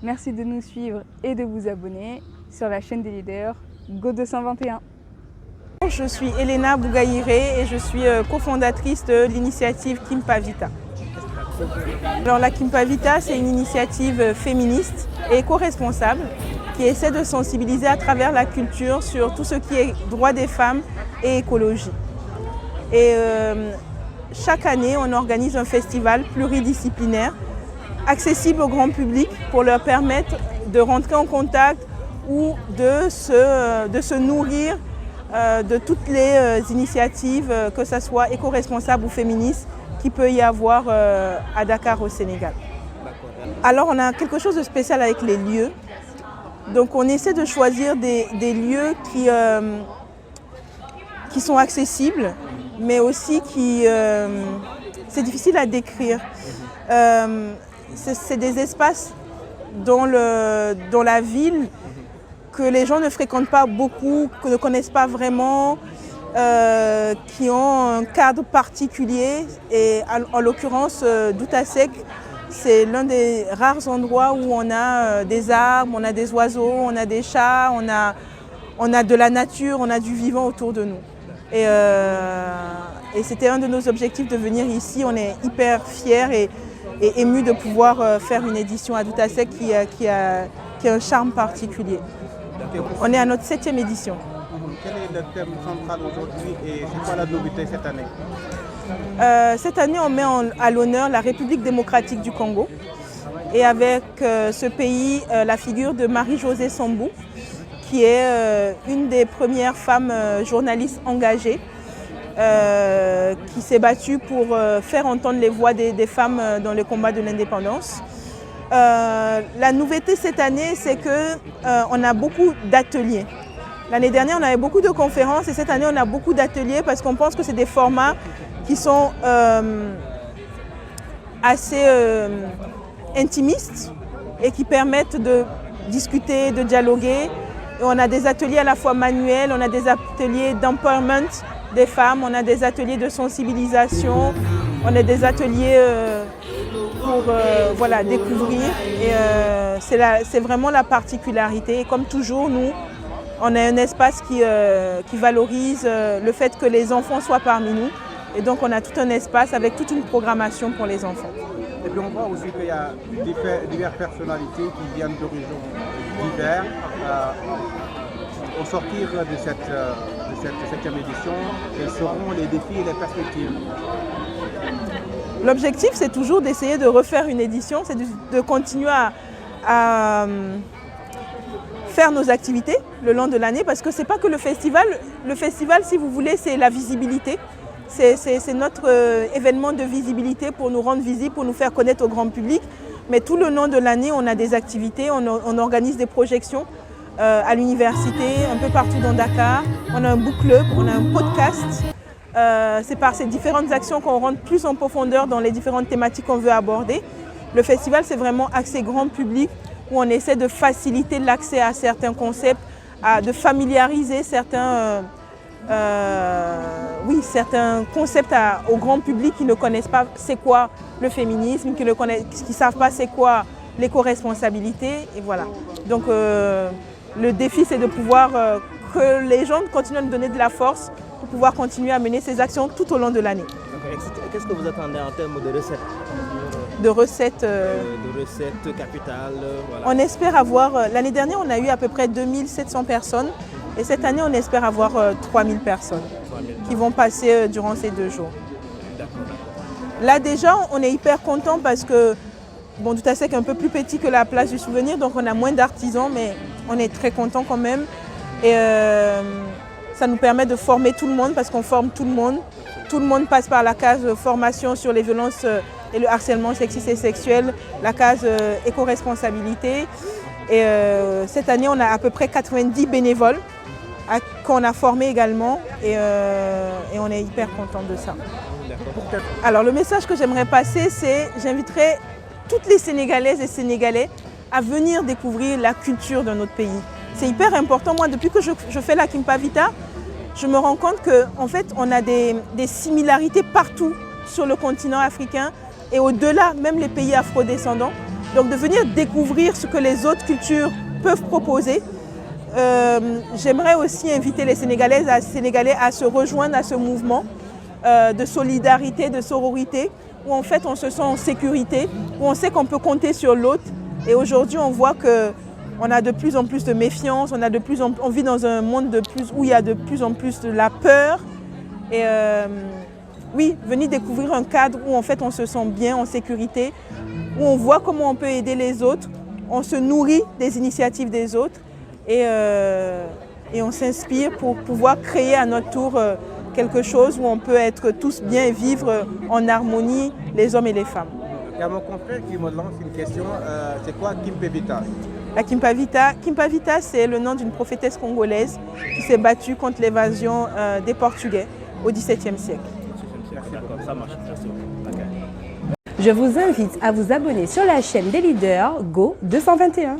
Merci de nous suivre et de vous abonner sur la chaîne des leaders Go 221. Je suis Elena Bougaïré et je suis cofondatrice de l'initiative Kimpa Vita. Alors la Kimpa Vita, c'est une initiative féministe et éco-responsable qui essaie de sensibiliser à travers la culture sur tout ce qui est droit des femmes et écologie. Et chaque année, on organise un festival pluridisciplinaire accessible au grand public pour leur permettre de rentrer en contact ou de se nourrir de toutes les initiatives, que ce soit éco-responsables ou féministes, qu'il peut y avoir à Dakar au Sénégal. Alors on a quelque chose de spécial avec les lieux. Donc on essaie de choisir des lieux qui sont accessibles, mais aussi c'est difficile à décrire. C'est des espaces dans la ville que les gens ne fréquentent pas beaucoup, que ne connaissent pas vraiment, qui ont un cadre particulier. Et en l'occurrence, Doutasek, c'est l'un des rares endroits où on a des arbres, on a des oiseaux, on a des chats, on a de la nature, on a du vivant autour de nous. Et c'était un de nos objectifs de venir ici. On est hyper fiers et émus de pouvoir faire une édition à Doutasek qui a un charme particulier. On est à notre 7e édition. Quel est le thème central aujourd'hui et c'est quoi la nouveauté cette année? Cette année, on met à l'honneur la République démocratique du Congo et avec ce pays, la figure de Marie-Josée Sambou, qui est une des premières femmes journalistes engagées, qui s'est battue pour faire entendre les voix des femmes dans le combat de l'indépendance. La nouveauté cette année, c'est qu'on a beaucoup d'ateliers. L'année dernière, on avait beaucoup de conférences et cette année, on a beaucoup d'ateliers parce qu'on pense que c'est des formats qui sont assez intimistes et qui permettent de discuter, de dialoguer. Et on a des ateliers à la fois manuels, on a des ateliers d'empowerment des femmes, on a des ateliers de sensibilisation, on a des ateliers pour découvrir. Et c'est vraiment la particularité. Et comme toujours, nous, on a un espace qui valorise le fait que les enfants soient parmi nous. Et donc on a tout un espace avec toute une programmation pour les enfants. Et puis on voit aussi qu'il y a diverses personnalités qui viennent d'horizons divers. Au sortir de cette 7e édition, quels seront les défis et les perspectives? L'objectif, c'est toujours d'essayer de refaire une édition, c'est de continuer à faire nos activités le long de l'année, parce que ce n'est pas que le festival. Le festival, si vous voulez, c'est la visibilité. C'est notre événement de visibilité pour nous rendre visibles, pour nous faire connaître au grand public. Mais tout le long de l'année, on a des activités, on organise des projections à l'université, un peu partout dans Dakar. On a un book club, on a un podcast. C'est par ces différentes actions qu'on rentre plus en profondeur dans les différentes thématiques qu'on veut aborder. Le festival, c'est vraiment axé grand public, où on essaie de faciliter l'accès à certains concepts, de familiariser certains concepts au grand public qui ne connaissent pas c'est quoi le féminisme, qui ne savent pas c'est quoi l'éco-responsabilité. Et voilà. Donc le défi, c'est de pouvoir que les gens continuent à nous donner de la force pour pouvoir continuer à mener ces actions tout au long de l'année. Qu'est-ce que vous attendez en termes de recettes? De recettes capitales, voilà. On espère avoir, l'année dernière on a eu à peu près 2700 personnes et cette année on espère avoir 3000 personnes qui vont passer durant ces 2 jours. Là déjà on est hyper content parce que Doutasek est un peu plus petit que la place du souvenir, donc on a moins d'artisans, mais on est très content quand même. Et ça nous permet de former tout le monde parce qu'on forme tout le monde. Tout le monde passe par la case formation sur les violences et le harcèlement sexiste et sexuel, la case éco-responsabilité. Et cette année, on a à peu près 90 bénévoles qu'on a formés également et on est hyper content de ça. Alors le message que j'aimerais passer, c'est j'inviterai toutes les Sénégalaises et Sénégalais à venir découvrir la culture de notre pays. C'est hyper important. Moi, depuis que je fais la Kimpa Vita, je me rends compte qu'en fait, on a des similarités partout sur le continent africain et au-delà, même les pays afro-descendants. Donc de venir découvrir ce que les autres cultures peuvent proposer. J'aimerais aussi inviter les Sénégalaises et Sénégalais à se rejoindre à ce mouvement de solidarité, de sororité, où en fait on se sent en sécurité, où on sait qu'on peut compter sur l'autre. Et aujourd'hui on voit qu'on a de plus en plus de méfiance, on vit dans un monde où il y a de plus en plus de la peur. Et oui, venir découvrir un cadre où en fait on se sent bien, en sécurité, où on voit comment on peut aider les autres, on se nourrit des initiatives des autres et on s'inspire pour pouvoir créer à notre tour quelque chose où on peut être tous bien et vivre en harmonie, les hommes et les femmes. Il y a mon confrère qui me lance une question, c'est quoi Kimpavita? La Kimpavita, c'est le nom d'une prophétesse congolaise qui s'est battue contre l'évasion des Portugais au XVIIe siècle. D'accord, ça marche. Merci. Okay. Je vous invite à vous abonner sur la chaîne des leaders Go 221.